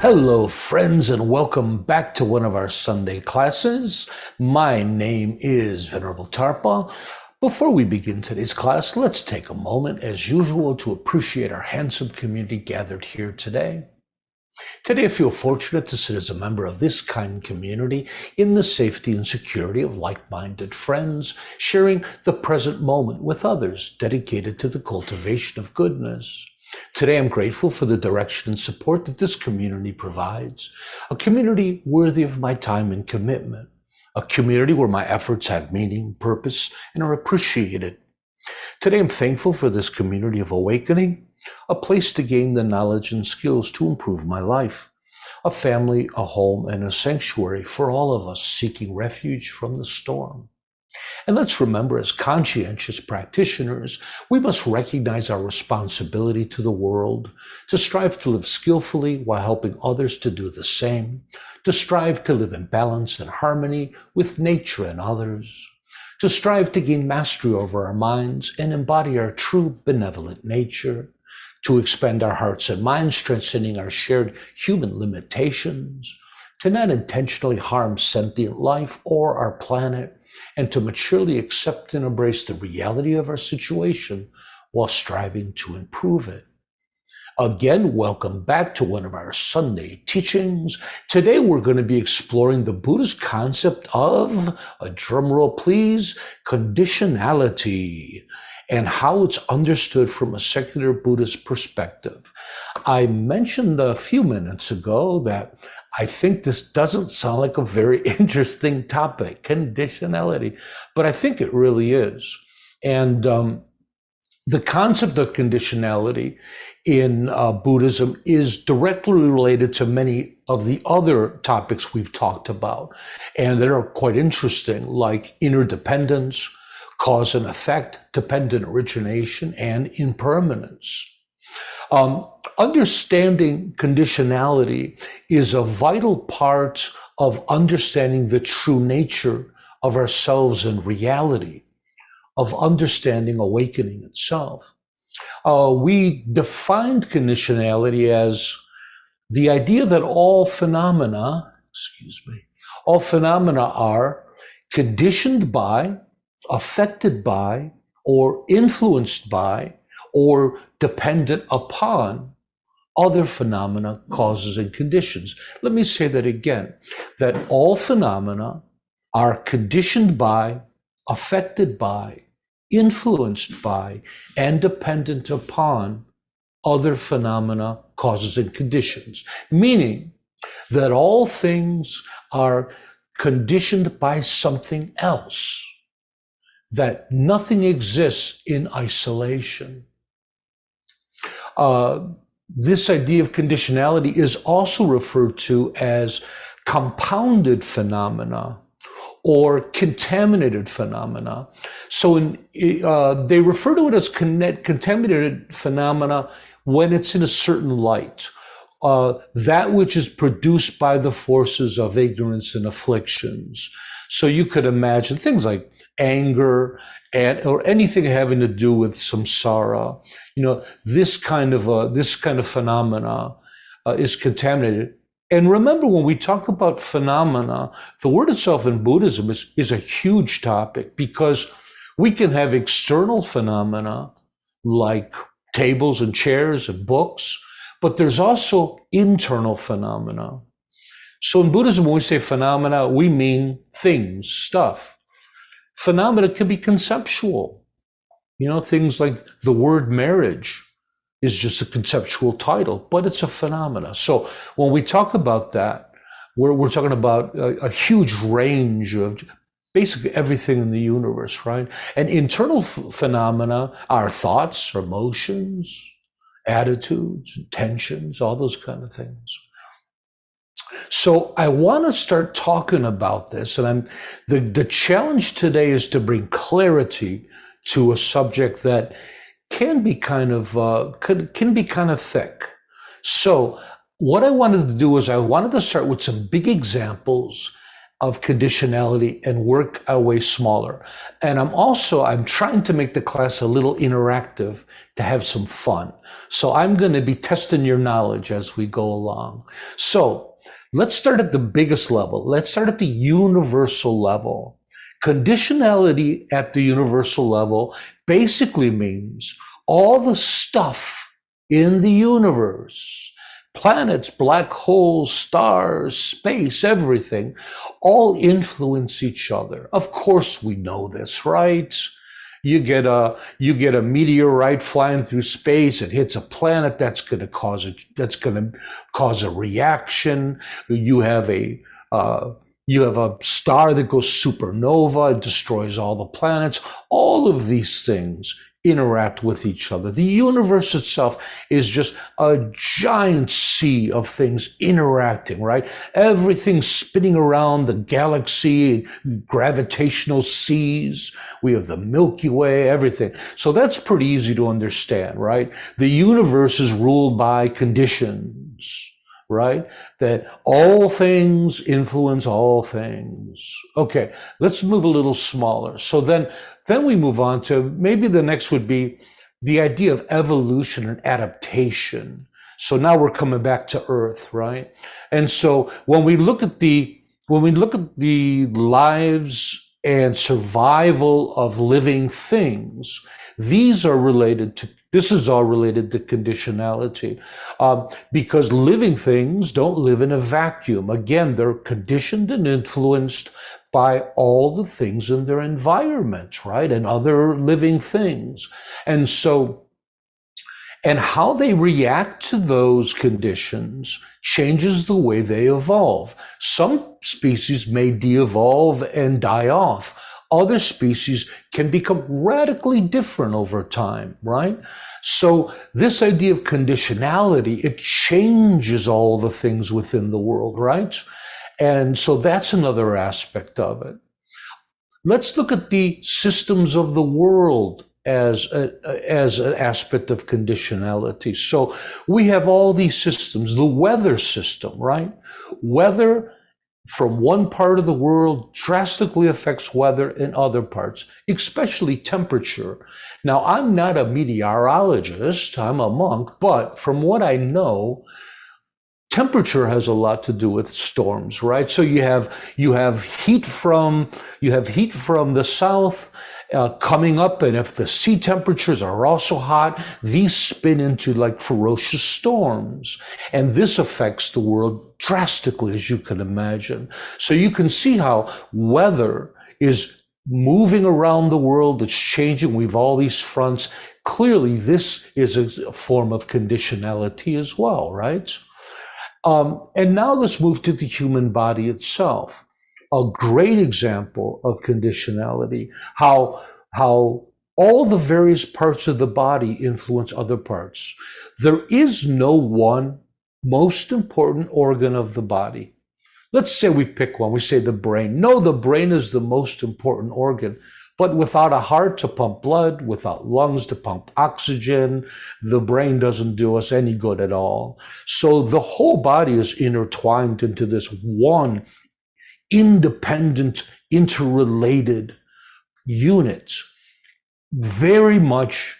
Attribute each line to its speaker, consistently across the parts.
Speaker 1: Hello, friends, and welcome back to one of our Sunday classes. My name is Venerable Tarpa. Before we begin today's class, let's take a moment, as usual, to appreciate our handsome community gathered here today. Today, I feel fortunate to sit as a member of this kind community in the safety and security of like-minded friends, sharing the present moment with others dedicated to the cultivation of goodness. Today, I'm grateful for the direction and support that this community provides, a community worthy of my time and commitment, a community where my efforts have meaning, purpose, and are appreciated. Today, I'm thankful for this community of awakening, a place to gain the knowledge and skills to improve my life, a family, a home, and a sanctuary for all of us seeking refuge from the storm. And let's remember, as conscientious practitioners, we must recognize our responsibility to the world, to strive to live skillfully while helping others to do the same, to strive to live in balance and harmony with nature and others, to strive to gain mastery over our minds and embody our true benevolent nature, to expand our hearts and minds, transcending our shared human limitations, to not intentionally harm sentient life or our planet, and to maturely accept and embrace the reality of our situation while striving to improve it. Again, welcome back to one of our Sunday teachings. Today we're going to be exploring the Buddhist concept of, a drum roll please, conditionality, and how it's understood from a secular Buddhist perspective. I mentioned a few minutes ago that I think this doesn't sound like a very interesting topic, conditionality, but I think it really is. And the concept of conditionality in Buddhism is directly related to many of the other topics we've talked about, and that are quite interesting, like interdependence, cause and effect, dependent origination, and impermanence. Understanding conditionality is a vital part of understanding the true nature of ourselves and reality, of understanding awakening itself. We defined conditionality as the idea that all phenomena are conditioned by, affected by, or influenced by, or dependent upon other phenomena, causes, and conditions. Let me say that again, that all phenomena are conditioned by, affected by, influenced by, and dependent upon other phenomena, causes, and conditions, meaning that all things are conditioned by something else, that nothing exists in isolation. This idea of conditionality is also referred to as compounded phenomena or contaminated phenomena. So they refer to it as contaminated phenomena when it's in a certain light. That which is produced by the forces of ignorance and afflictions. So you could imagine things like anger or anything having to do with samsara. This kind of phenomena is contaminated. And remember, when we talk about phenomena, the word itself in Buddhism is a huge topic, because we can have external phenomena like tables and chairs and books, but there's also internal phenomena. So in Buddhism, when we say phenomena, we mean things, stuff. Phenomena can be conceptual. Things like the word marriage is just a conceptual title, but it's a phenomena. So when we talk about that, we're talking about a huge range of basically everything in the universe, right? And internal phenomena are thoughts, emotions, attitudes, intentions, all those kind of things. So I want to start talking about this, and the challenge today is to bring clarity to a subject that can be kind of thick. So what I wanted to do is I wanted to start with some big examples of conditionality and work our way smaller. And I'm trying to make the class a little interactive to have some fun. So I'm going to be testing your knowledge as we go along. So let's start at the biggest level. Let's start at the universal level. Conditionality at the universal level basically means all the stuff in the universe, planets, black holes, stars, space, everything, all influence each other. Of course we know this, right? You get a meteorite flying through space, it hits a planet, that's going to cause a reaction. You have a star that goes supernova, it destroys all the planets. All of these things interact with each other. The universe itself is just a giant sea of things interacting, right? Everything spinning around the galaxy, gravitational seas. We have the Milky Way, everything. So that's pretty easy to understand, right? The universe is ruled by conditions, right? That all things influence all things. Okay, let's move a little smaller. So then we move on to maybe the next would be the idea of evolution and adaptation. So now we're coming back to Earth, right? And so when we look at the lives and survival of living things, this is all related to conditionality, because living things don't live in a vacuum. Again, they're conditioned and influenced by all the things in their environment, right? And other living things. And so, and how they react to those conditions changes the way they evolve. Some species may de-evolve and die off. Other species can become radically different over time, right? So this idea of conditionality, it changes all the things within the world, right? And so that's another aspect of it. Let's look at the systems of the world as an aspect of conditionality. So we have all these systems, the weather system, right? Weather from one part of the world drastically affects weather in other parts, especially temperature. Now, I'm not a meteorologist, I'm a monk, but from what I know, temperature has a lot to do with storms, right? So you have heat from the south coming up, and if the sea temperatures are also hot, these spin into like ferocious storms, and this affects the world drastically, as you can imagine. So you can see how weather is moving around the world, it's changing. We've all these fronts. Clearly, this is a form of conditionality as well, right? And now let's move to the human body itself. A great example of conditionality, how all the various parts of the body influence other parts. There is no one most important organ of the body. Let's say we pick one, we say the brain. No, the brain is the most important organ. But without a heart to pump blood, without lungs to pump oxygen, the brain doesn't do us any good at all. So the whole body is intertwined into this one independent, interrelated unit, very much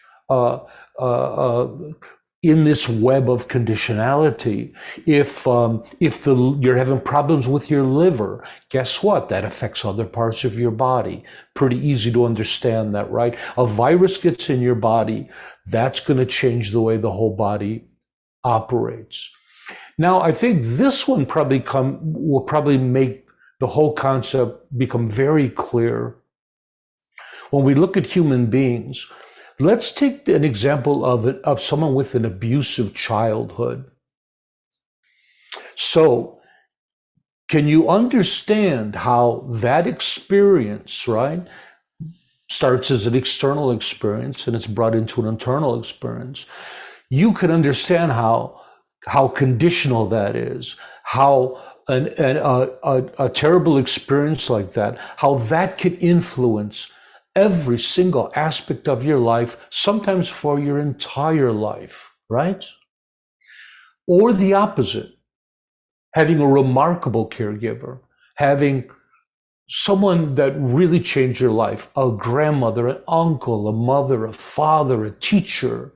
Speaker 1: in this web of conditionality. If you're having problems with your liver, guess what? That affects other parts of your body. Pretty easy to understand that, right? A virus gets in your body, that's going to change the way the whole body operates. Now, I think this one will probably make the whole concept become very clear. When we look at human beings, let's take an example of someone with an abusive childhood. So, can you understand how that experience, right, starts as an external experience and it's brought into an internal experience? You can understand how conditional that is, how a terrible experience like that, how that can influence every single aspect of your life, sometimes for your entire life, right? Or the opposite, having a remarkable caregiver, having someone that really changed your life, a grandmother, an uncle, a mother, a father, a teacher,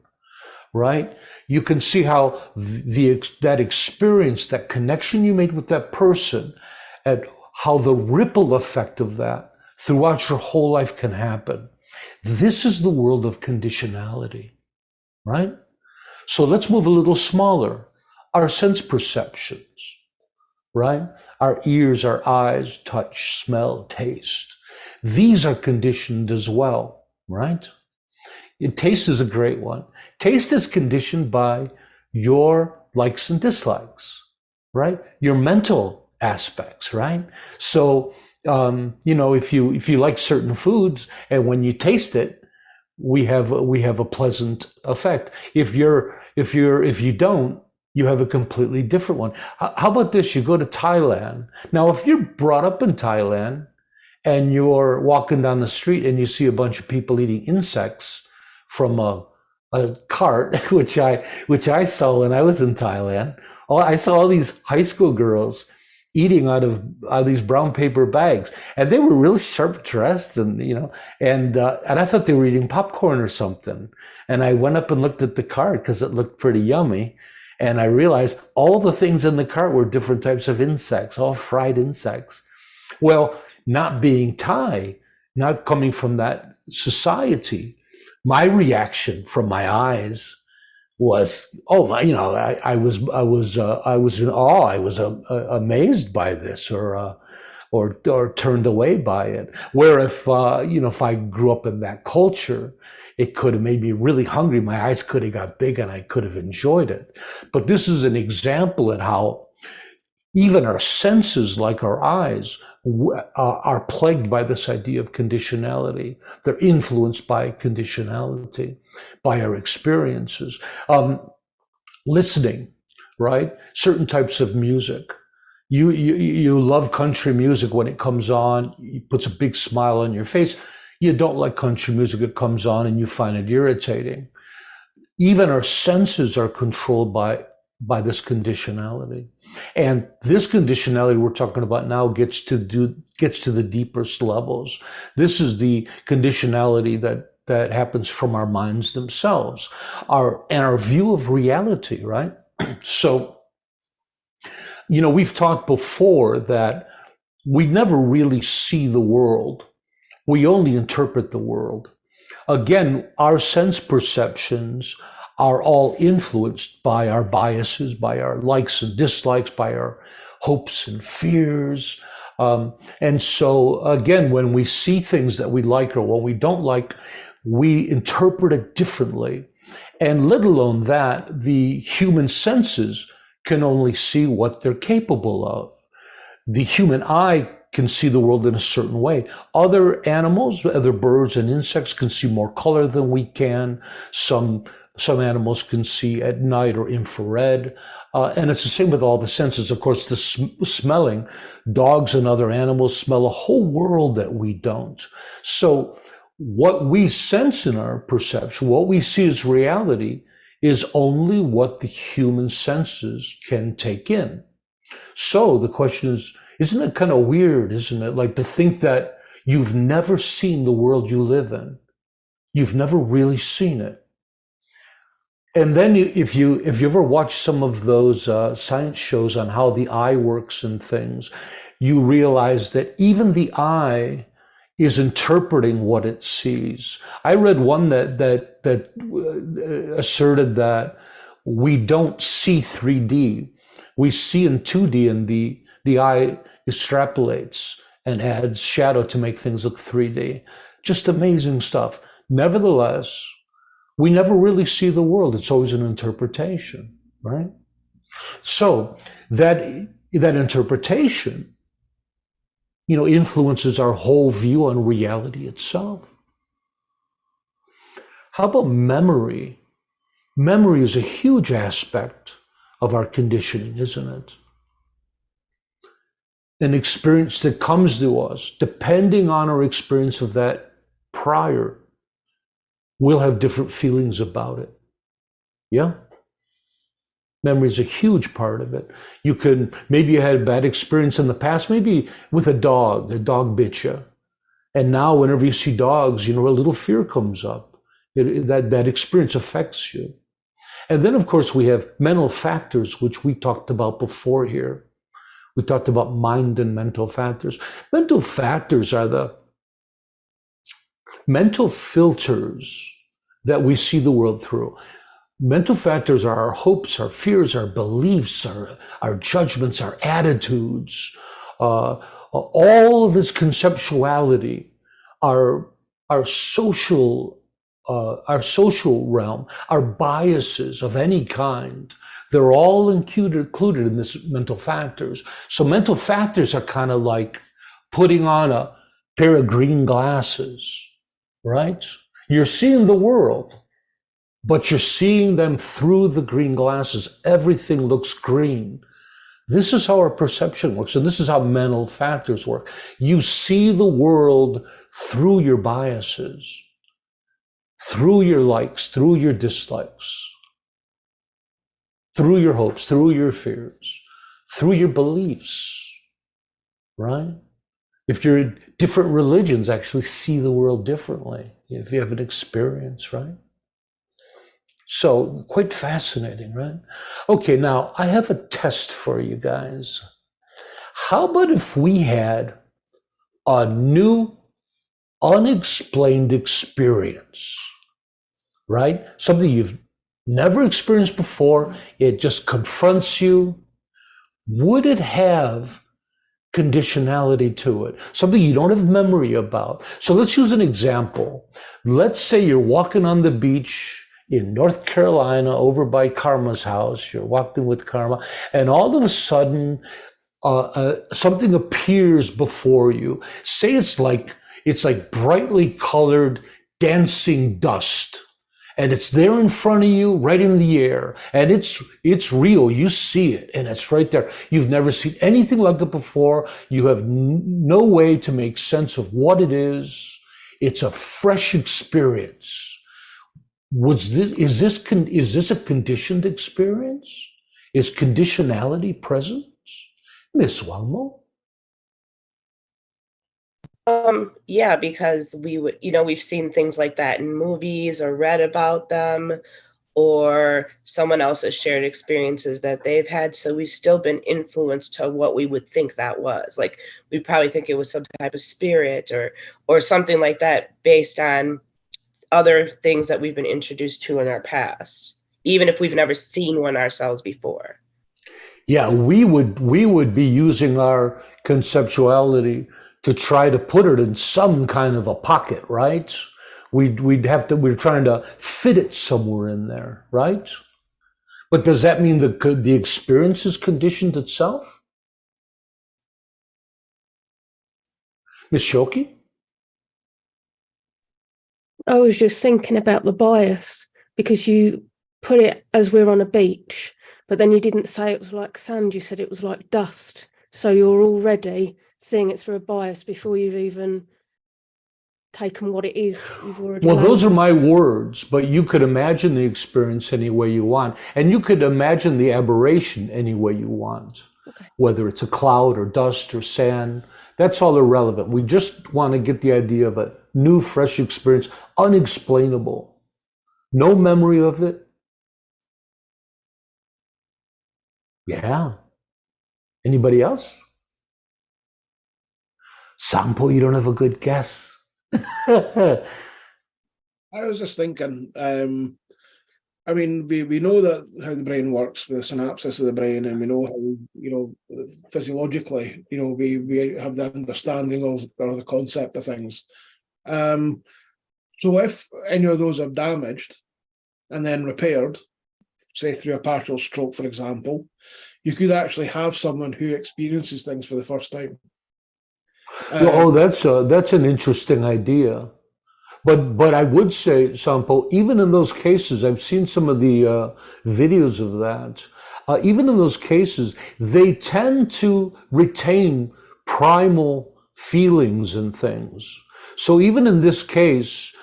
Speaker 1: right? You can see how that experience, that connection you made with that person, and how the ripple effect of that throughout your whole life can happen. This is the world of conditionality, right? So let's move a little smaller. Our sense perceptions, right? Our ears, our eyes, touch, smell, taste. These are conditioned as well, right? Taste is a great one. Taste is conditioned by your likes and dislikes, right? Your mental aspects, right? So, if you like certain foods, and when you taste it, we have a pleasant effect. If you don't, you have a completely different one. How about this? You go to Thailand. Now, if you're brought up in Thailand and you're walking down the street and you see a bunch of people eating insects from a cart, which I saw when I was in Thailand. Oh, I saw all these high school girls eating out of these brown paper bags, and they were really sharp dressed, and I thought they were eating popcorn or something. And I went up and looked at the cart because it looked pretty yummy, and I realized all the things in the cart were different types of insects, all fried insects. Well, not being Thai, not coming from that society, my reaction from my eyes was, oh my, I was in awe. I was amazed by this, or turned away by it. Where if I grew up in that culture, it could have made me really hungry. My eyes could have got big, and I could have enjoyed it. But this is an example at how even our senses, like our eyes, are plagued by this idea of conditionality. They're influenced by conditionality, by our experiences. Listening, right? Certain types of music. You love country music when it comes on. It puts a big smile on your face. You don't like country music. It comes on and you find it irritating. Even our senses are controlled by this conditionality. And this conditionality we're talking about now gets to the deepest levels. This is the conditionality that happens from our minds themselves, our view of reality, right? So, we've talked before that we never really see the world. We only interpret the world. Again, our sense perceptions are all influenced by our biases, by our likes and dislikes, by our hopes and fears. And so, again, when we see things that we like or what we don't like, we interpret it differently. And let alone that, the human senses can only see what they're capable of. The human eye can see the world in a certain way. Other animals, other birds and insects can see more color than we can. Some animals can see at night or infrared. And it's the same with all the senses. Of course, the smelling, dogs and other animals smell a whole world that we don't. So what we sense in our perception, what we see as reality, is only what the human senses can take in. So the question is, isn't it kind of weird, isn't it? Like, to think that you've never seen the world you live in. You've never really seen it. And then if you ever watch some of those science shows on how the eye works and things, you realize that even the eye is interpreting what it sees. I read one that asserted that we don't see 3D. We see in 2D, and the eye extrapolates and adds shadow to make things look 3D. Just amazing stuff. Nevertheless, we never really see the world. It's always an interpretation, right? So that interpretation, influences our whole view on reality itself. How about memory? Memory is a huge aspect of our conditioning, isn't it? An experience that comes to us, depending on our experience of that prior, we'll have different feelings about it. Yeah? Memory is a huge part of it. Maybe you had a bad experience in the past, maybe with a dog bit you. And now whenever you see dogs, a little fear comes up. That experience affects you. And then, of course, we have mental factors, which we talked about before here. We talked about mind and mental factors. Mental factors are the mental filters that we see the world through. Mental factors are our hopes, our fears, our beliefs, our judgments, our attitudes, all of this conceptuality, our social realm, our biases of any kind. They're all included in this mental factors. So mental factors are kind of like putting on a pair of green glasses, right? You're seeing the world, but you're seeing them through the green glasses. Everything looks green. This is how our perception works, and this is how mental factors work. You see the world through your biases, through your likes, through your dislikes, through your hopes, through your fears, through your beliefs, right? If you're different religions, actually see the world differently if you have an experience, right? So quite fascinating, right? Okay, now I have a test for you guys. How about if we had a new unexplained experience, right? Something you've never experienced before, it just confronts you. Would it have conditionality to it? Something you don't have memory about. So let's use an example. Let's say you're walking on the beach in North Carolina over by Karma's house. You're walking with Karma, and all of a sudden, something appears before you. Say it's like brightly colored dancing dust, and it's there in front of you, right in the air, and it's real. You see it, and it's right there. You've never seen anything like it before. You have no way to make sense of what it is. It's a fresh experience. Is this a conditioned experience? Is conditionality present, Miss Walmo?
Speaker 2: Yeah, because we've seen things like that in movies or read about them, or someone else has shared experiences that they've had. So we've still been influenced to what we would think that was. Like, we probably think it was some type of spirit or something like that based on other things that we've been introduced to in our past, even if we've never seen one ourselves before.
Speaker 1: Yeah, we would be using our conceptuality to try to put it in some kind of a pocket, right? We're trying to fit it somewhere in there, right? But does that mean the experience is conditioned itself? Miss Shoki?
Speaker 3: I was just thinking about the bias, because you put it as we're on a beach, but then you didn't say it was like sand, you said it was like dust. So you're already seeing it through a bias before you've even taken what it is.
Speaker 1: Well, those are my words, but you could imagine the experience any way you want, and you could imagine the aberration any way you want.
Speaker 3: Okay.
Speaker 1: Whether it's a cloud or dust or sand, that's all irrelevant. We just want to get the idea of a new, fresh experience, unexplainable. No memory of it. Yeah. Anybody else? Sampo, you don't have a good guess.
Speaker 4: I was just thinking, I mean, we know that how the brain works with the synapses of the brain, and we know how, physiologically, we have the understanding of, or the concept of things. So if any of those are damaged and then repaired, say through a partial stroke, for example, you could actually have someone who experiences things for the first time.
Speaker 1: That's an interesting idea. But I would say, Sampo, even in those cases, I've seen some of the videos of that. Even in those cases, they tend to retain primal feelings and things. So even in this case,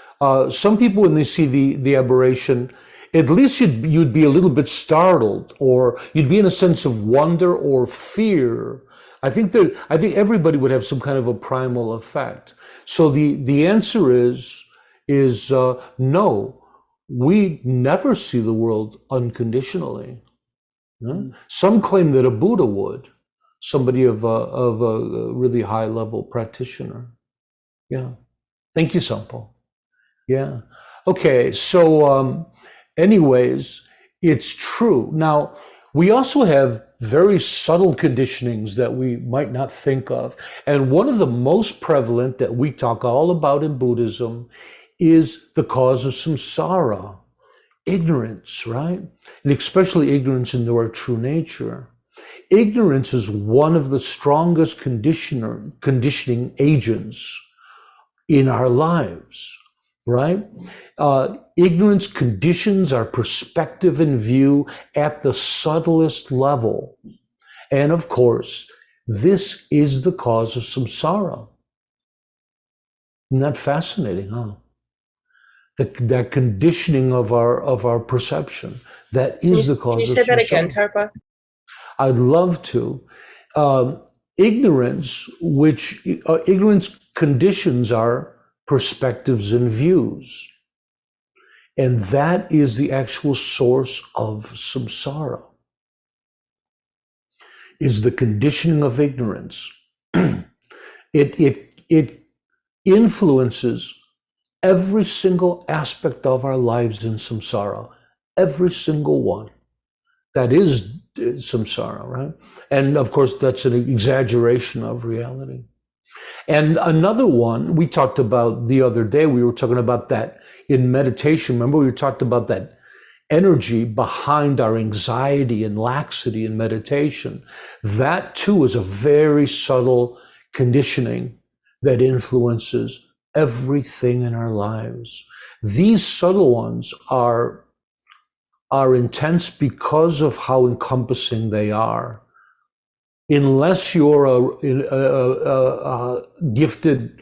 Speaker 1: some people, when they see the aberration, at least you'd be a little bit startled, or you'd be in a sense of wonder or fear. I think everybody would have some kind of a primal effect. So the answer is no. We never see the world unconditionally. Some claim that a Buddha would, somebody of a really high level practitioner. Yeah. Thank you, Sampo. Yeah. Okay. So, anyways, it's true. Now, we also have very subtle conditionings that we might not think of. And one of the most prevalent that we talk all about in Buddhism is the cause of samsara, ignorance, right? And especially ignorance into our true nature. Ignorance is one of the strongest conditioning agents in our lives, right? Ignorance conditions our perspective and view at the subtlest level. And of course, this is the cause of samsara. Isn't that fascinating, huh? That conditioning of our perception, that is the cause of samsara.
Speaker 2: Can you say that again, Tarpa?
Speaker 1: I'd love to. Ignorance conditions our perspectives and views. And that is the actual source of samsara, is the conditioning of ignorance. It influences every single aspect of our lives in samsara, every single one. That is samsara, right? And of course, that's an exaggeration of reality. And another one we talked about the other day, we were talking about that in meditation. Remember, we talked about that energy behind our anxiety and laxity in meditation. That too is a very subtle conditioning that influences everything in our lives. These subtle ones are intense because of how encompassing they are. Unless you're a gifted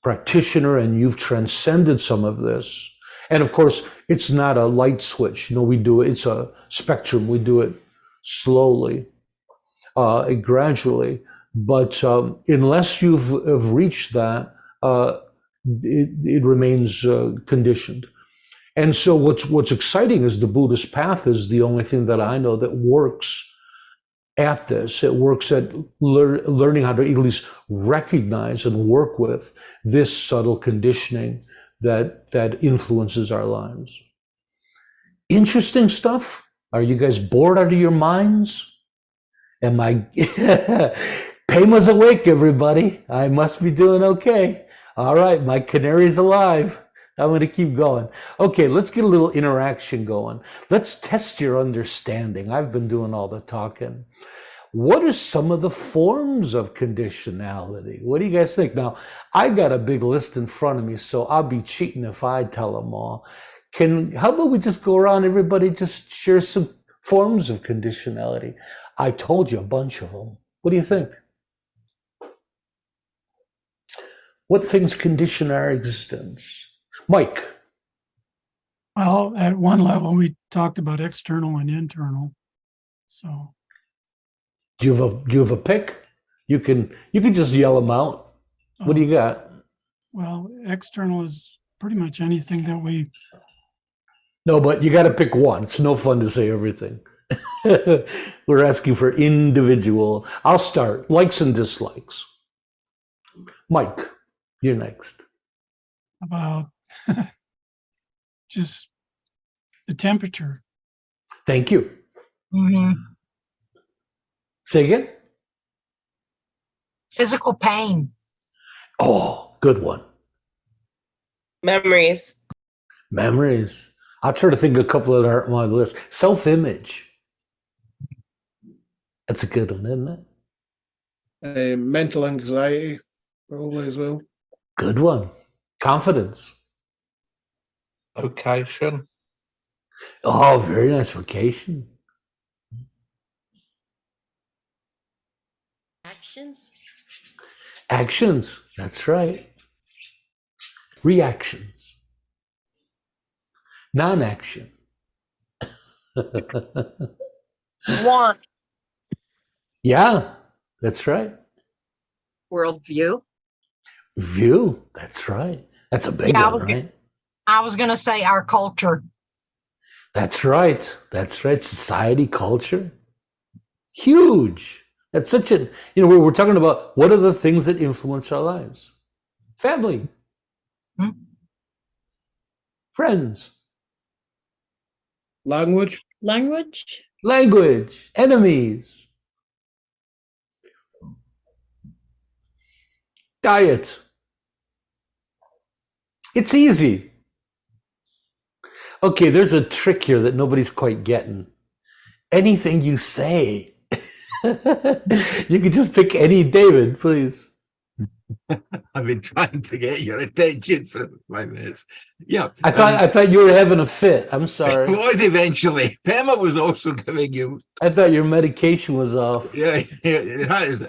Speaker 1: practitioner and you've transcended some of this, and of course, it's not a light switch. We do it, it's a spectrum. We do it slowly, gradually. But unless you've reached that, it remains conditioned. And so what's exciting is the Buddhist path is the only thing that I know that works at this. It works at learning how to at least recognize and work with this subtle conditioning that influences our lives. Interesting stuff. Are you guys bored out of your minds? Am I? Pema's awake, everybody. I must be doing okay. All right, my canary's alive. I'm going to keep going. Okay, let's get a little interaction going. Let's test your understanding. I've been doing all the talking. What are some of the forms of conditionality? What do you guys think? Now, I got a big list in front of me, so I'll be cheating if I tell them all. How about we just go around, everybody just share some forms of conditionality? I told you a bunch of them. What do you think? What things condition our existence? Mike.
Speaker 5: Well, at one level, we talked about external and internal. So,
Speaker 1: Do you have a pick? You can just yell them out. What do you got?
Speaker 5: Well, external is pretty much anything that we.
Speaker 1: No, but you got to pick one. It's no fun to say everything. We're asking for individual. I'll start. Likes and dislikes. Mike, you're next.
Speaker 5: About just the temperature.
Speaker 1: Thank you.
Speaker 6: Mm-hmm.
Speaker 1: Say again?
Speaker 6: Physical pain.
Speaker 1: Oh, good one.
Speaker 2: Memories.
Speaker 1: Memories. I'll try to think of a couple that aren't on my list. Self-image. That's a good one, isn't it?
Speaker 4: Mental anxiety, probably as well.
Speaker 1: Good one. Confidence.
Speaker 7: Vocation.
Speaker 1: Oh, very nice. Vocation.
Speaker 8: Actions.
Speaker 1: Actions. That's right. Reactions. Non-action.
Speaker 6: One,
Speaker 1: Yeah, that's right.
Speaker 6: worldview.
Speaker 1: View, that's right. That's a big
Speaker 6: Yeah,
Speaker 1: one, right?
Speaker 6: I was going to say our culture.
Speaker 1: That's right. That's right. Society, culture. Huge. That's such a, we're talking about what are the things that influence our lives? Family,
Speaker 6: Hmm?
Speaker 1: friends,
Speaker 4: Language.
Speaker 7: Language.
Speaker 1: language, enemies, diet. It's easy. Okay, there's a trick here that nobody's quite getting. Anything you say. You could just pick any David, please.
Speaker 8: I've been trying to get your attention for 5 minutes. Yeah.
Speaker 1: I thought you were having a fit. I'm sorry.
Speaker 8: It was eventually. Pema was also giving you.
Speaker 1: I thought your medication was off.
Speaker 8: Yeah, it has.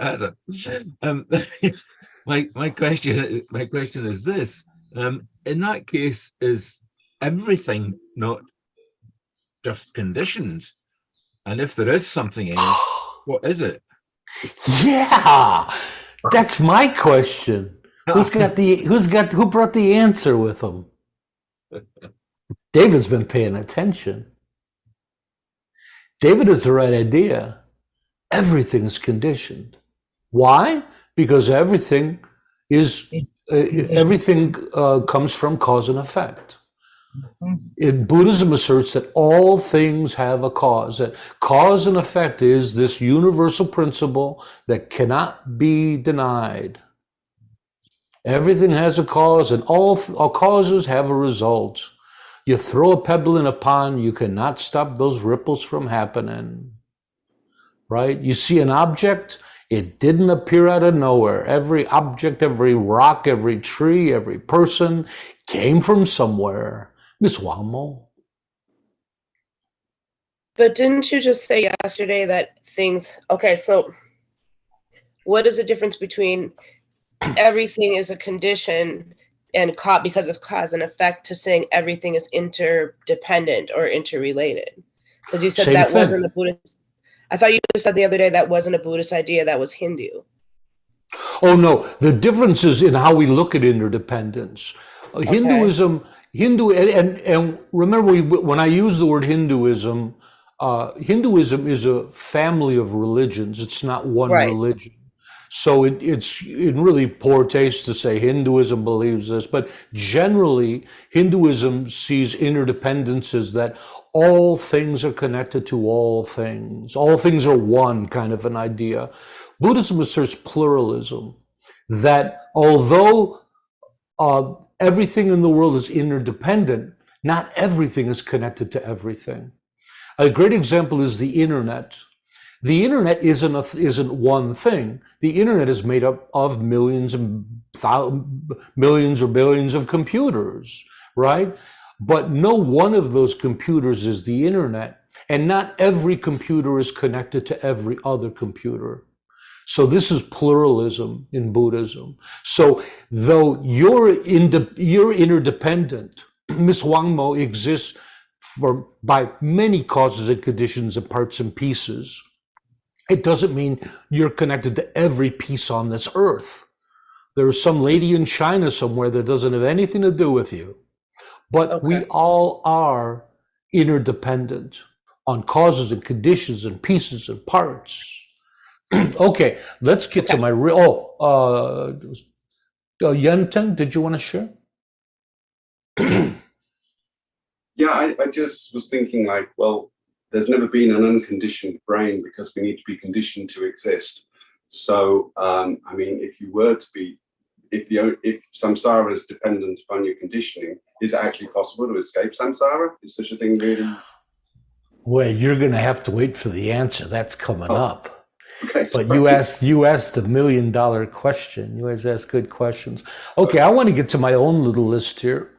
Speaker 8: My question is this. In that case, is everything not just conditions? And if there is something else, what is it?
Speaker 1: Yeah, that's my question. Who brought the answer with them? David's been paying attention. David has the right idea. Everything is conditioned. Why? Because everything comes from cause and effect. In Buddhism asserts that all things have a cause, that cause and effect is this universal principle that cannot be denied. Everything has a cause, and all causes have a result. You throw a pebble in a pond, you cannot stop those ripples from happening. Right? You see an object, it didn't appear out of nowhere. Every object, every rock, every tree, every person came from somewhere. Miss Wamo.
Speaker 2: But didn't you just say yesterday that okay, so what is the difference between everything is a condition and because of cause and effect to saying everything is interdependent or interrelated? Because you said
Speaker 1: Same
Speaker 2: that
Speaker 1: thing.
Speaker 2: wasn't a Buddhist. I thought you just said the other day that wasn't a Buddhist idea, that was Hindu.
Speaker 1: Oh no, the difference is in how we look at interdependence. Hinduism, and remember when I use the word Hinduism, Hinduism is a family of religions. It's not one
Speaker 2: Right.
Speaker 1: religion. So it's in really poor taste to say Hinduism believes this, but generally Hinduism sees interdependence as that all things are connected to all things. All things are one, kind of an idea. Buddhism asserts pluralism, that although everything in the world is interdependent, not everything is connected to everything. A great example is the internet. The internet isn't one thing. The internet is made up of millions or billions of computers, right? But no one of those computers is the internet, and not every computer is connected to every other computer. So this is pluralism in Buddhism. So though you're interdependent, Miss Wangmo exists by many causes and conditions and parts and pieces. It doesn't mean you're connected to every piece on this earth. There's some lady in China somewhere that doesn't have anything to do with you. But we all are interdependent on causes and conditions and pieces and parts. Okay, let's get to my real. Yenten, did you want to share?
Speaker 9: Yeah, I just was thinking like, well, there's never been an unconditioned brain because we need to be conditioned to exist. So, I mean, if you were to be, if samsara is dependent upon your conditioning, is it actually possible to escape samsara? Is such a thing really?
Speaker 1: Well, you're going to have to wait for the answer. That's coming up.
Speaker 9: Okay,
Speaker 1: but you asked the $1 million question. You always ask good questions. Okay, I want to get to my own little list here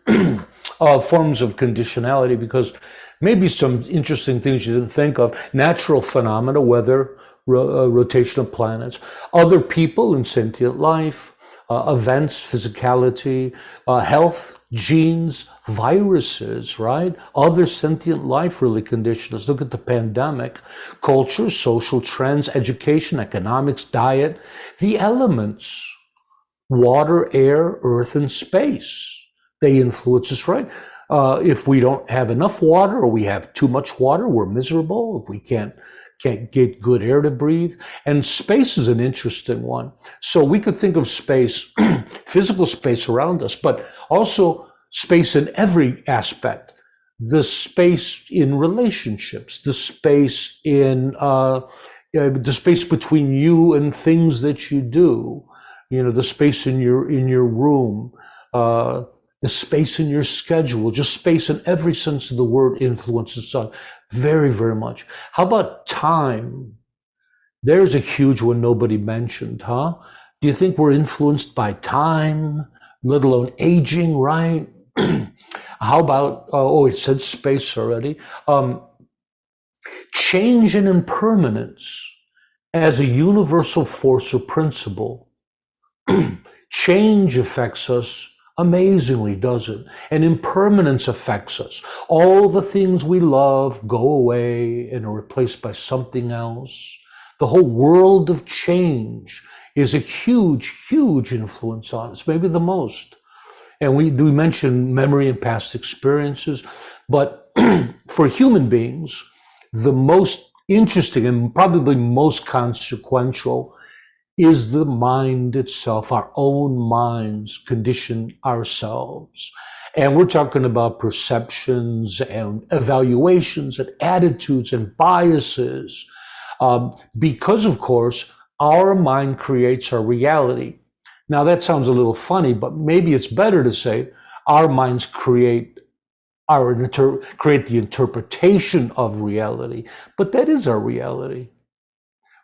Speaker 1: of forms of conditionality, because maybe some interesting things you didn't think of: natural phenomena, weather, rotation of planets, other people in sentient life, events, physicality, health, genes, viruses, right? Other sentient life really condition us. Look at the pandemic. Culture, social trends, education, economics, diet, the elements, water, air, earth, and space. They influence us, right? If we don't have enough water or we have too much water, we're miserable. If we can't get good air to breathe. And space is an interesting one. So we could think of space, physical space around us, but also space in every aspect. The space in relationships, the space in the space between you and things that you do. You know, the space in your room, the space in your schedule, just space in every sense of the word influences us very, very much. How about time? There's a huge one nobody mentioned, huh? Do you think we're influenced by time, let alone aging, right? How about, it said space already. Change and impermanence as a universal force or principle. Change affects us amazingly, does it? And impermanence affects us. All the things we love go away and are replaced by something else. The whole world of change is a huge, huge influence on us, maybe the most. And we mention memory and past experiences, but for human beings, the most interesting and probably most consequential is the mind itself. Our own minds condition ourselves. And we're talking about perceptions and evaluations and attitudes and biases. Because, of course, our mind creates our reality. Now, that sounds a little funny, but maybe it's better to say our minds create the interpretation of reality. But that is our reality.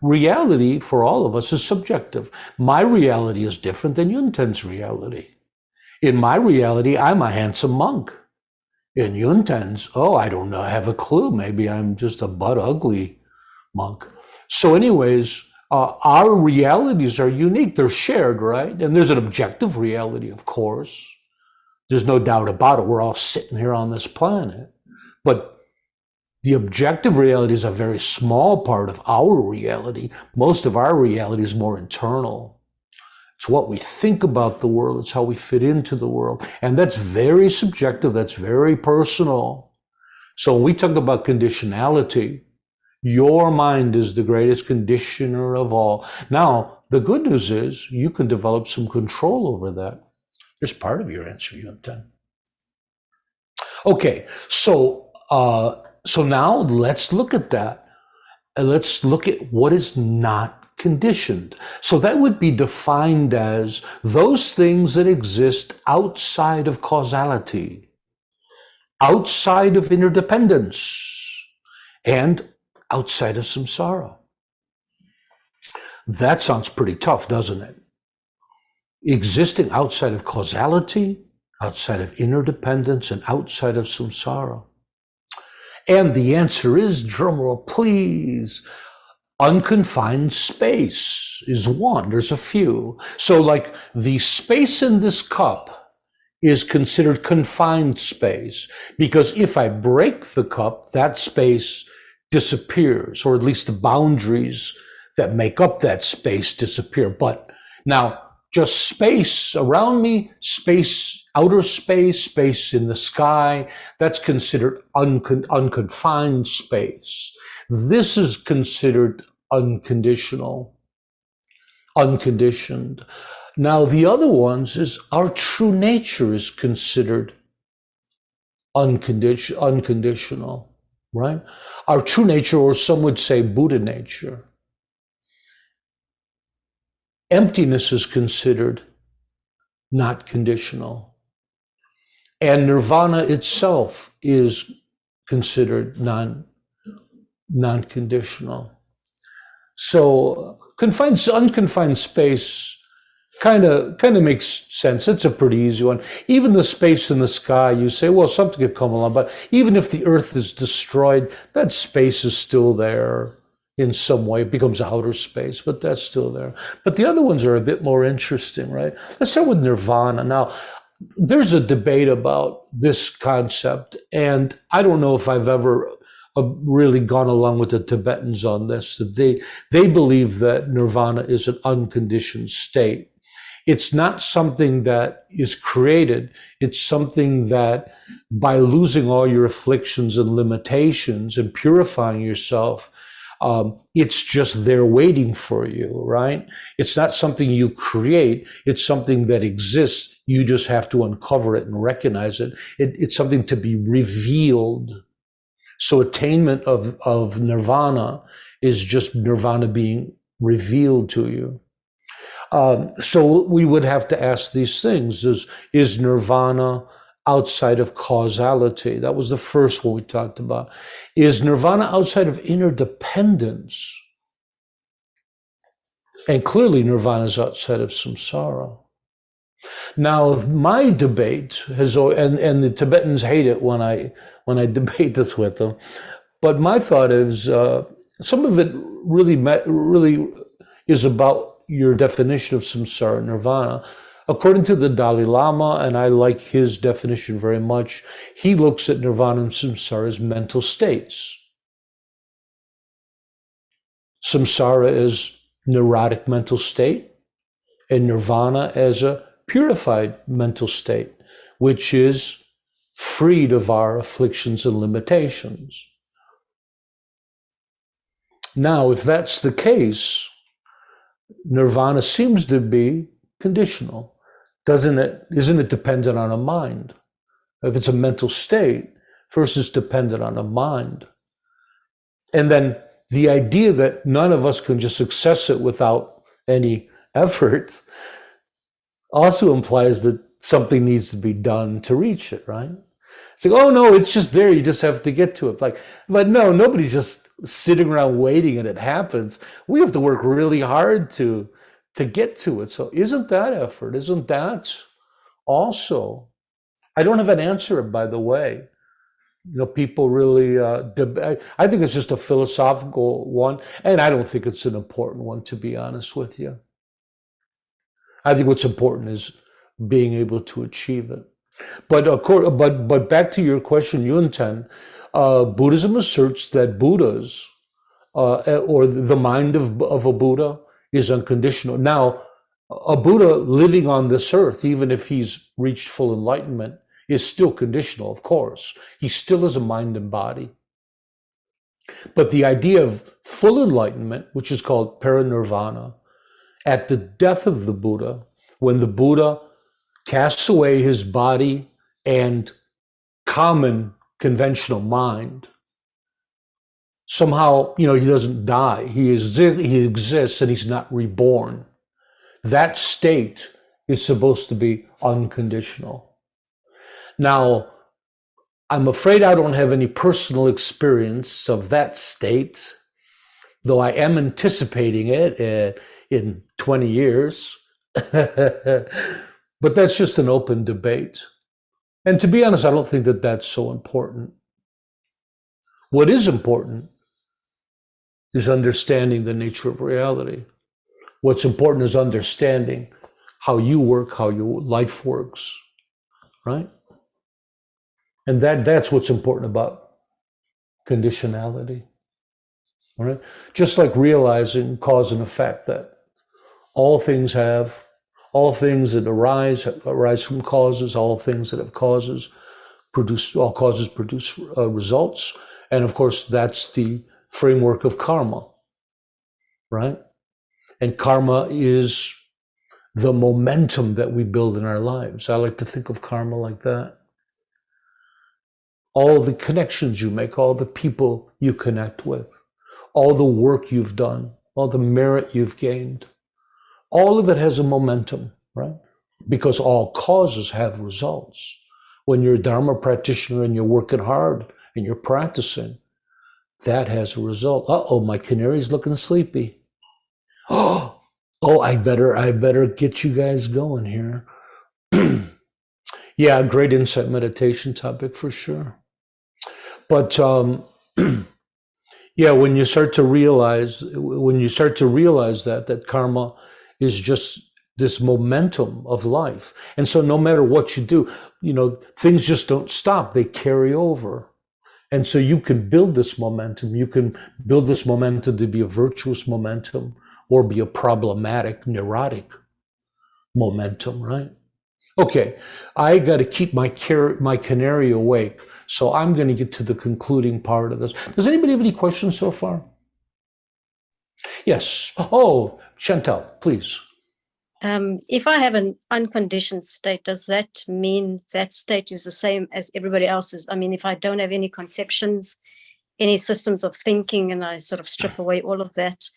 Speaker 1: Reality for all of us is subjective. My reality is different than Yunten's reality. In my reality, I'm a handsome monk. In Yunten's, I don't know, I have a clue. Maybe I'm just a butt ugly monk. So anyways, our realities are unique. They're shared, right? And there's an objective reality, of course. There's no doubt about it. We're all sitting here on this planet. But the objective reality is a very small part of our reality. Most of our reality is more internal. It's what we think about the world. It's how we fit into the world. And that's very subjective. That's very personal. So when we talk about conditionality, your mind is the greatest conditioner of all. Now, the good news is you can develop some control over that. There's part of your answer, Yunten. Okay, so now let's look at that. And let's look at what is not conditioned. So that would be defined as those things that exist outside of causality, outside of interdependence, and outside of samsara. That sounds pretty tough, doesn't it? Existing outside of causality, outside of interdependence, and outside of samsara. And the answer is, drumroll please, unconfined space is one. There's a few. So like the space in this cup is considered confined space, because if I break the cup, that space disappears, or at least the boundaries that make up that space disappear. But now, just space around me, space, outer space, space in the sky, that's considered unconfined space. This is considered unconditional, unconditioned. Now, the other ones is our true nature is considered unconditional, right? Our true nature, or some would say Buddha nature. Emptiness is considered not conditional. And nirvana itself is considered non-conditional. So unconfined space kind of makes sense. It's a pretty easy one. Even the space in the sky, you say, well, something could come along, but even if the earth is destroyed, that space is still there in some way. It becomes outer space, but that's still there. But the other ones are a bit more interesting, right? Let's start with nirvana. Now, there's a debate about this concept, and I don't know if I've ever really gone along with the Tibetans on this. They believe that nirvana is an unconditioned state. It's not something that is created. It's something that, by losing all your afflictions and limitations and purifying yourself, it's just there waiting for you, right? It's not something you create. It's something that exists. You just have to uncover it and recognize it. It's something to be revealed. So attainment of nirvana is just nirvana being revealed to you. So we would have to ask these things. Is nirvana outside of causality? That was the first one we talked about. Is nirvana outside of interdependence? And clearly nirvana is outside of samsara. Now, my debate has, and the Tibetans hate it when I debate this with them, but my thought is some of it really is about your definition of samsara and nirvana. According to the Dalai Lama, and I like his definition very much, he looks at nirvana and samsara as mental states. Samsara is neurotic mental state, and nirvana as a purified mental state, which is freed of our afflictions and limitations. Now, if that's the case, nirvana seems to be conditional, doesn't it? Isn't it dependent on a mind? If it's a mental state, first it's dependent on a mind. And then the idea that none of us can just access it without any effort also implies that something needs to be done to reach it, right? It's like, oh no, it's just there, you just have to get to it. But no, nobody's just sitting around waiting and it happens. We have to work really hard to get to it. So isn't that effort? Isn't that also? I don't have an answer, by the way. People really debate. I think it's just a philosophical one, and I don't think it's an important one, to be honest with you. I think what's important is being able to achieve it. But back to your question, Yunten, Buddhism asserts that Buddhas, or the mind of a Buddha, is unconditional. Now, a Buddha living on this earth, even if he's reached full enlightenment, is still conditional, of course. He still has a mind and body. But the idea of full enlightenment, which is called parinirvana, at the death of the Buddha, when the Buddha casts away his body and common conventional mind, somehow, he doesn't die. He exists and he's not reborn. That state is supposed to be unconditional. Now, I'm afraid I don't have any personal experience of that state, though I am anticipating it in 20 years. But that's just an open debate. And to be honest, I don't think that that's so important. What is important is understanding the nature of reality. What's important is understanding how you work, how your life works, right? And that's what's important about conditionality, all right? Just like realizing cause and effect, that all things that arise from causes, all things that have causes produce, all causes produce results. And of course, that's the framework of karma, right? And karma is the momentum that we build in our lives. I like to think of karma like that. All the connections you make, all the people you connect with, all the work you've done, all the merit you've gained, all of it has a momentum, right? Because all causes have results. When you're a Dharma practitioner and you're working hard and you're practicing, that has a result. Uh-oh, my canary's looking sleepy. Oh, I better get you guys going here. Yeah, great insight meditation topic for sure. But yeah, when you start to realize that karma is just this momentum of life. And so no matter what you do, things just don't stop. They carry over. And so you can build this momentum. You can build this momentum to be a virtuous momentum or be a problematic, neurotic momentum, right? Okay, I got to keep my canary awake. So I'm going to get to the concluding part of this. Does anybody have any questions so far? Yes. Oh, Chantal, please.
Speaker 7: If I have an unconditioned state, does that mean that state is the same as everybody else's? I mean, if I don't have any conceptions, any systems of thinking, and I sort of strip away all of that,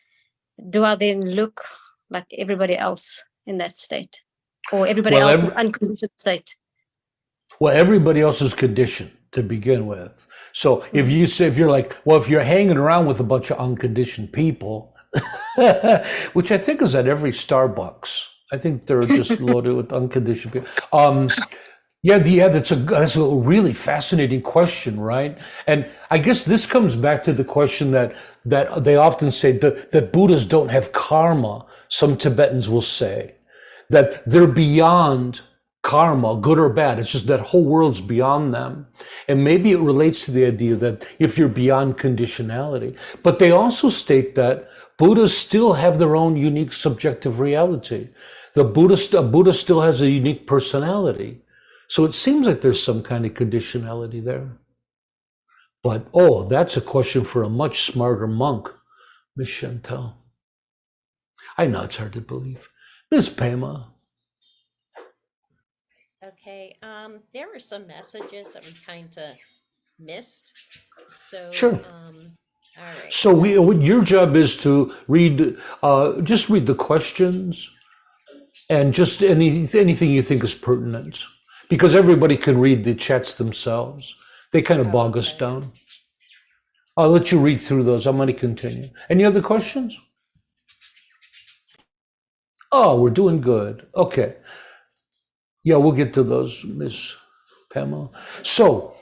Speaker 7: do I then look like everybody else in that state, or everybody else's unconditioned state?
Speaker 1: Well, everybody else is conditioned to begin with. So if you're like, well, if you're hanging around with a bunch of unconditioned people, which I think is at every Starbucks, I think they're just loaded with unconditioned people. That's a really fascinating question, right? And I guess this comes back to the question that they often say that Buddhists don't have karma. Some Tibetans will say that they're beyond karma, good or bad. It's just that whole world's beyond them. And maybe it relates to the idea that if you're beyond conditionality. But they also state that Buddhists still have their own unique subjective reality. A Buddha still has a unique personality. So it seems like there's some kind of conditionality there. But, that's a question for a much smarter monk, Miss Chantal. I know it's hard to believe. Miss Pema.
Speaker 10: Okay, there were some messages that we kind of missed. So,
Speaker 1: Sure.
Speaker 10: All right.
Speaker 1: So your job is to just read the questions and just anything you think is pertinent, because everybody can read the chats themselves. They kind of bog us down. I'll let you read through those. I'm going to continue. Any other questions? Oh, we're doing good. Okay. Yeah, we'll get to those, Miss Pamela. So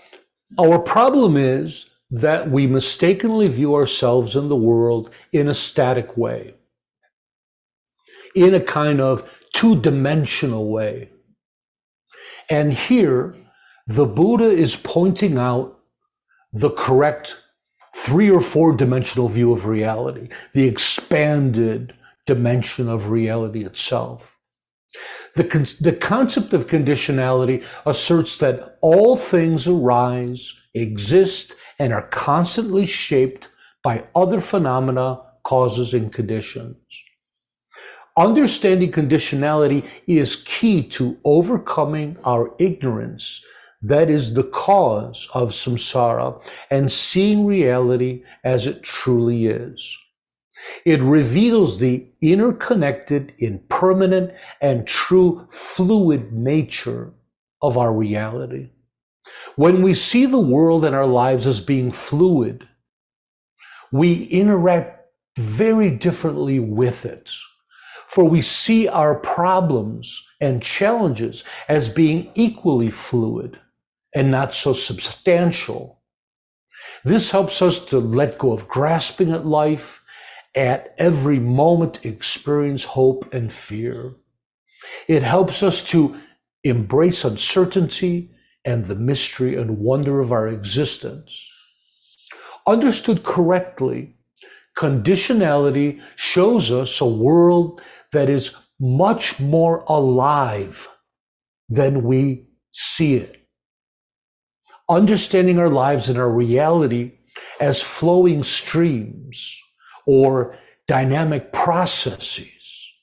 Speaker 1: our problem is that we mistakenly view ourselves in the world in a static way, in a kind of two-dimensional way. And here, the Buddha is pointing out the correct 3 or 4-dimensional view of reality, the expanded dimension of reality itself. The concept of conditionality asserts that all things arise, exist, and are constantly shaped by other phenomena, causes, and conditions. Understanding conditionality is key to overcoming our ignorance, that is the cause of samsara, and seeing reality as it truly is. It reveals the interconnected, impermanent, and true fluid nature of our reality. When we see the world and our lives as being fluid, we interact very differently with it. For we see our problems and challenges as being equally fluid and not so substantial. This helps us to let go of grasping at life, at every moment experience hope and fear. It helps us to embrace uncertainty and the mystery and wonder of our existence. Understood correctly, conditionality shows us a world that is much more alive than we see it. Understanding our lives and our reality as flowing streams or dynamic processes,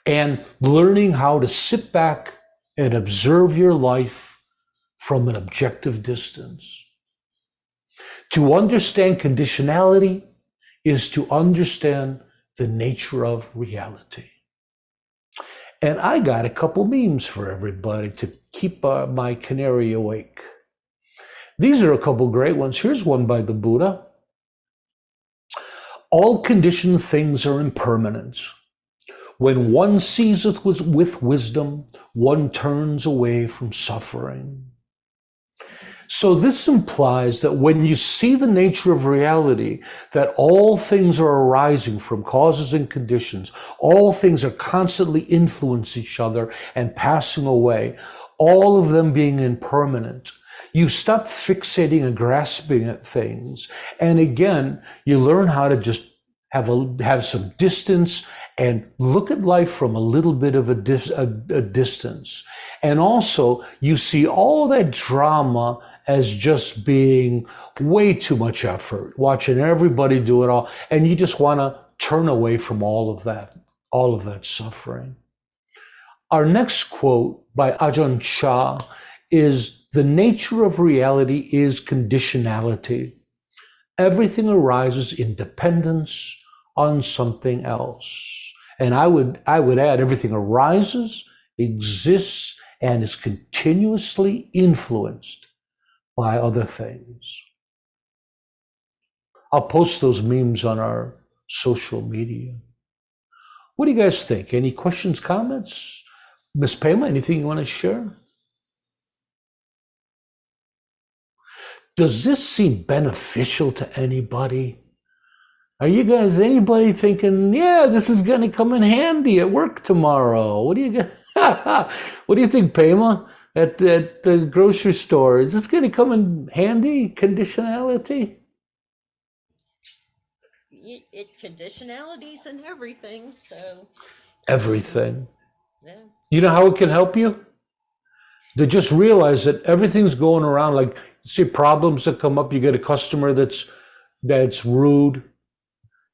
Speaker 1: and learning how to sit back and observe your life from an objective distance. To understand conditionality is to understand the nature of reality. And I got a couple memes for everybody to keep my canary awake. These are a couple great ones. Here's one by the Buddha. All conditioned things are impermanent. When one sees it with wisdom, one turns away from suffering. So this implies that when you see the nature of reality, that all things are arising from causes and conditions, all things are constantly influencing each other and passing away, all of them being impermanent, you stop fixating and grasping at things. And again, you learn how to just have some distance and look at life from a little bit of a distance. And also, you see all that drama as just being way too much effort, watching everybody do it all, and you just want to turn away from all of that suffering. Our next quote by Ajahn Chah is, "The nature of reality is conditionality. Everything arises in dependence on something else." And I would add, everything arises, exists, and is continuously influenced by other things. I'll post those memes on our social media. What do you guys think? Any questions, comments? Ms. Pema, anything you want to share? Does this seem beneficial to anybody? Are you guys, anybody thinking, yeah, this is going to come in handy at work tomorrow? What do you think, Pema, at the grocery store? Is this going to come in handy, conditionality?
Speaker 10: Conditionalities and everything, so.
Speaker 1: Everything.
Speaker 10: Yeah.
Speaker 1: You know how it can help you? To just realize that everything's going around, like, see problems that come up, you get a customer that's rude.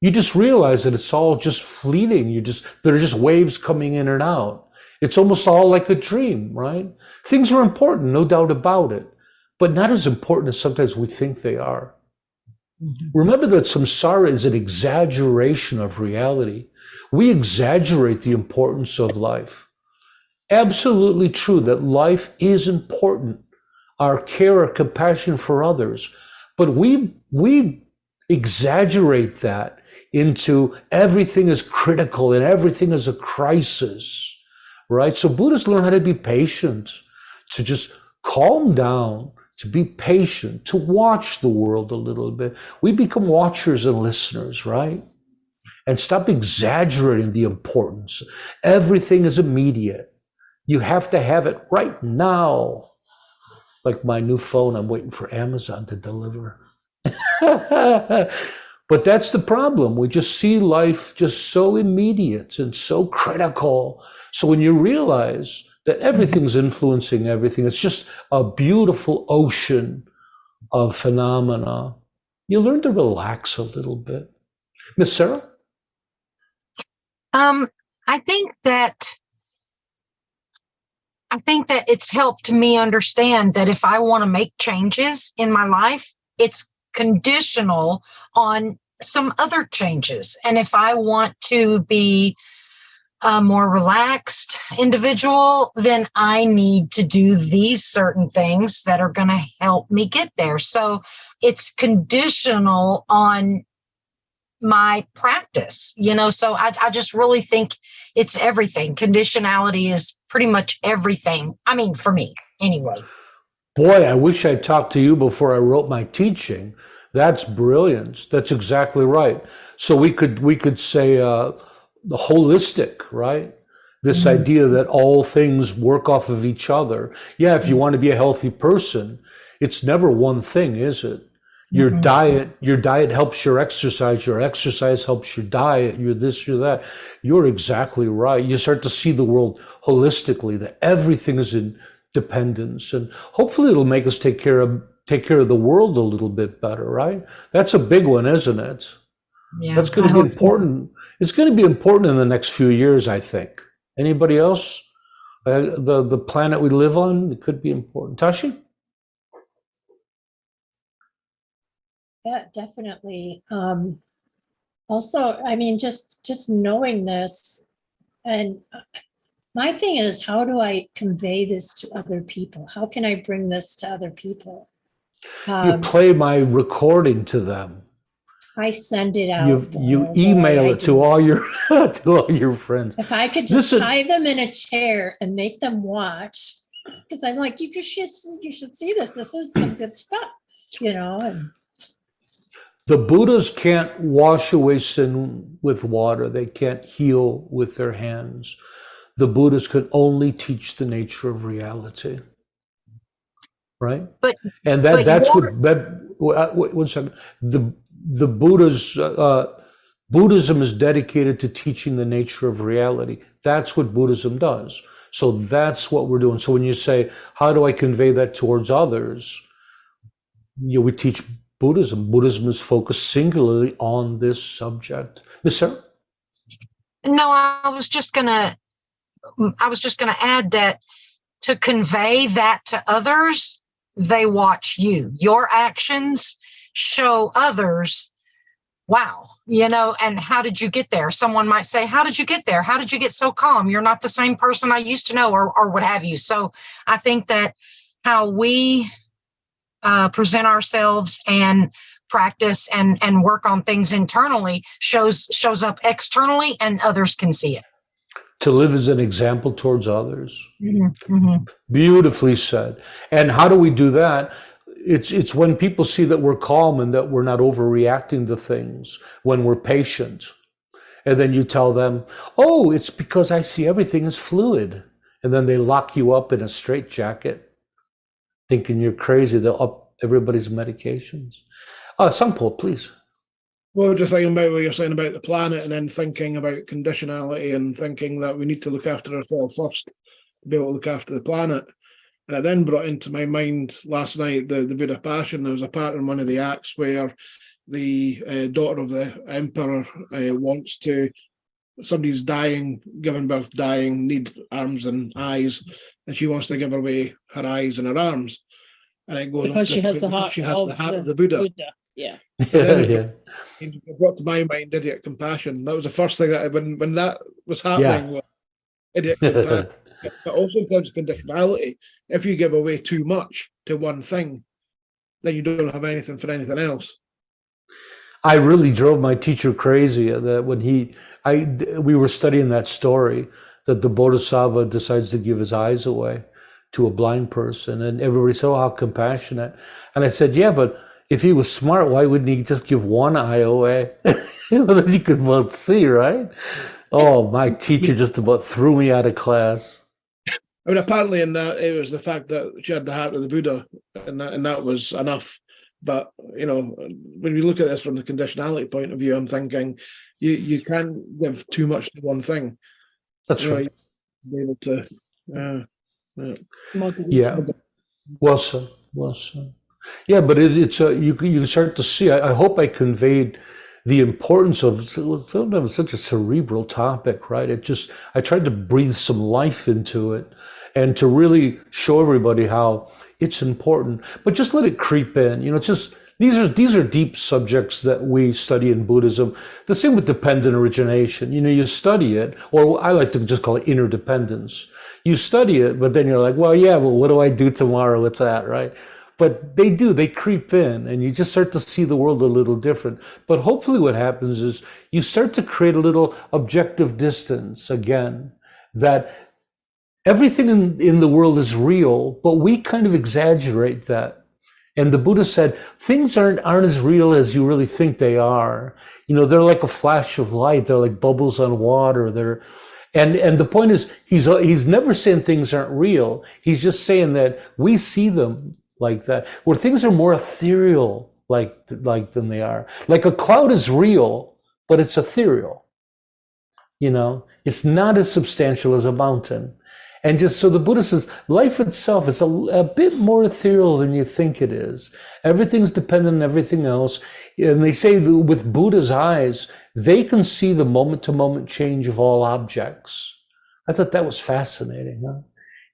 Speaker 1: You just realize that it's all just fleeting. There are just waves coming in and out. It's almost all like a dream, right? Things are important, no doubt about it, but not as important as sometimes we think they are. Remember that samsara is an exaggeration of reality. We exaggerate the importance of life. Absolutely true that life is important, our care or compassion for others, but we exaggerate that into everything is critical and everything is a crisis, right? So Buddhists learn how to be patient, to just calm down, to be patient, to watch the world a little bit. We become watchers and listeners, right? And stop exaggerating the importance. Everything is immediate. You have to have it right now. Like my new phone, I'm waiting for Amazon to deliver. But that's the problem. We just see life just so immediate and so critical. So when you realize that everything's influencing everything, it's just a beautiful ocean of phenomena, you learn to relax a little bit. Miss Sarah?
Speaker 6: I think that it's helped me understand that if I want to make changes in my life, it's conditional on some other changes. And if I want to be a more relaxed individual, then I need to do these certain things that are going to help me get there. So it's conditional on my practice, so I just really think it's everything. Conditionality is pretty much everything. I mean, for me anyway.
Speaker 1: Boy, I wish I'd talked to you before I wrote my teaching. That's brilliant. That's exactly right. So we could say the holistic, right? This idea that all things work off of each other. Yeah, if you want to be a healthy person, it's never one thing, is it? Your diet helps your exercise helps your diet, you're this, you're that. You're exactly right. You start to see the world holistically, that everything is in dependence, and hopefully it'll make us take care of the world a little bit better, right? That's a big one, isn't it?
Speaker 6: Yeah,
Speaker 1: that's going to be important. So. It's going to be important in the next few years, I think. Anybody else? The planet we live on, it could be important. Tashi?
Speaker 11: Yeah, definitely. Also, I mean, just knowing this, and my thing is, how do I convey this to other people? How can I bring this to other people?
Speaker 1: You play my recording to them.
Speaker 11: I send it out.
Speaker 1: You email it to all your to all your friends.
Speaker 11: If I could just tie them in a chair and make them watch, because I'm like, you should see this. This is some good stuff, and
Speaker 1: The Buddhas can't wash away sin with water. They can't heal with their hands. The Buddhas can only teach the nature of reality. Right?
Speaker 6: But
Speaker 1: And
Speaker 6: but
Speaker 1: that's
Speaker 6: your
Speaker 1: wait 1 second. The Buddha's Buddhism is dedicated to teaching the nature of reality. That's what Buddhism does. So that's what we're doing. So when you say, how do I convey that towards others? We teach Buddhism. Buddhism is focused singularly on this subject. Miss Sarah?
Speaker 6: no, I was just gonna add that to convey that to others, they watch you. Your actions show others, wow, and how did you get there? Someone might say, how did you get there? How did you get so calm? You're not the same person I used to know, or what have you. So I think that how we present ourselves and practice and work on things internally shows up externally, and others can see it.
Speaker 1: To live as an example towards others.
Speaker 6: Mm-hmm.
Speaker 1: Beautifully said. And how do we do that? It's when people see that we're calm and that we're not overreacting to things, when we're patient. And then you tell them, oh, it's because I see everything as fluid. And then they lock you up in a straitjacket, thinking you're crazy. They'll up everybody's medications. Sampo, please.
Speaker 4: Well, just thinking about what you're saying about the planet, and then thinking about conditionality, and thinking that we need to look after ourselves first to be able to look after the planet. And it then brought into my mind last night the Buddha Passion. There was a part in one of the acts where the daughter of the emperor wants to, somebody's dying, giving birth, dying, need arms and eyes, and she wants to give away her eyes and her arms. And it goes
Speaker 12: because she has the heart
Speaker 4: of the Buddha.
Speaker 12: Yeah.
Speaker 1: Yeah.
Speaker 4: It brought to my mind idiot compassion. That was the first thing that when that was happening, was idiot compassion. But also in terms of conditionality, if you give away too much to one thing, then you don't have anything for anything else.
Speaker 1: I really drove my teacher crazy that when we were studying that story that the Bodhisattva decides to give his eyes away to a blind person, and everybody said, oh, how compassionate. And I said, yeah, but if he was smart, why wouldn't he just give one eye away? Then you could both see, right? Oh, my teacher just about threw me out of class.
Speaker 4: I mean, apparently in that, it was the fact that she had the heart of the Buddha, and that was enough. But, when we look at this from the conditionality point of view, I'm thinking you can't give too much to one thing.
Speaker 1: That's right.
Speaker 4: Be able to,
Speaker 1: yeah. Well said. Well said. Yeah, but it's you can start to see. I hope I conveyed the importance of sometimes such a cerebral topic, right? I tried to breathe some life into it, and to really show everybody how it's important. But just let it creep in. It's just these are deep subjects that we study in Buddhism. The same with dependent origination. You study it, or I like to just call it interdependence. You study it, but then you're like, well, what do I do tomorrow with that, right? But they creep in, and you just start to see the world a little different. But hopefully what happens is you start to create a little objective distance again, that everything in the world is real, but we kind of exaggerate that. And the Buddha said, things aren't as real as you really think they are. They're like a flash of light. They're like bubbles on water. And the point is, he's never saying things aren't real. He's just saying that we see them like that, where things are more ethereal like than they are. Like a cloud is real, but it's ethereal. It's not as substantial as a mountain. And just so the Buddha says, life itself is a bit more ethereal than you think it is. Everything's dependent on everything else. And they say that with Buddha's eyes, they can see the moment-to-moment change of all objects. I thought that was fascinating, huh?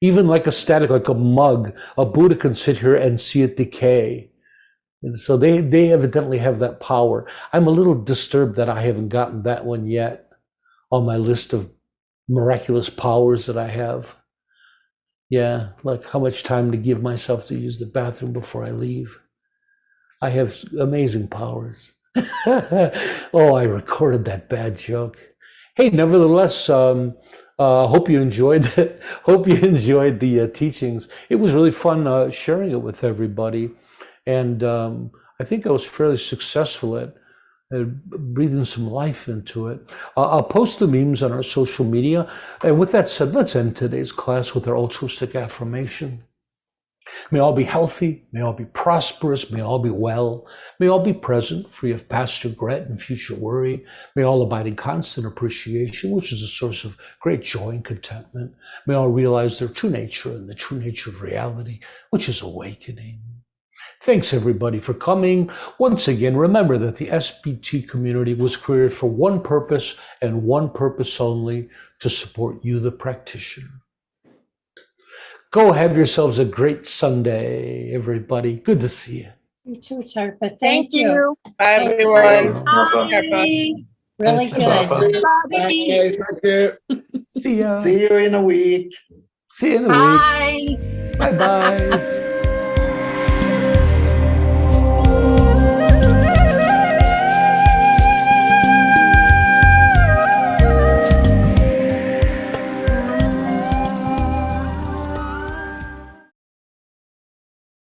Speaker 1: Even like a static, like a mug, a Buddha can sit here and see it decay. And so they evidently have that power. I'm a little disturbed that I haven't gotten that one yet on my list of miraculous powers that I have. Yeah, like how much time to give myself to use the bathroom before I leave. I have amazing powers. Oh, I recorded that bad joke. Hey, nevertheless, Hope you enjoyed it. Hope you enjoyed the teachings. It was really fun sharing it with everybody, and I think I was fairly successful at breathing some life into it. I'll post the memes on our social media. And with that said, let's end today's class with our altruistic affirmation. May all be healthy, may all be prosperous, may all be well, may all be present, free of past regret and future worry, may all abide in constant appreciation, which is a source of great joy and contentment. May all realize their true nature and the true nature of reality, which is awakening. Thanks everybody for coming. Once again, remember that the SBT community was created for one purpose and one purpose only, to support you, the practitioner. Go have yourselves a great Sunday, everybody. Good to see you.
Speaker 11: You too, Tarpa.
Speaker 6: Thank
Speaker 11: Thank you.
Speaker 6: you.
Speaker 2: Bye,
Speaker 11: Nice
Speaker 2: everyone.
Speaker 6: Bye.
Speaker 11: Really
Speaker 4: Thanks,
Speaker 11: good.
Speaker 4: Tarpa.
Speaker 6: Bye.
Speaker 4: Bye, thank you.
Speaker 1: See ya.
Speaker 12: See you in a week.
Speaker 1: See you in a week.
Speaker 6: Bye.
Speaker 1: Bye-bye.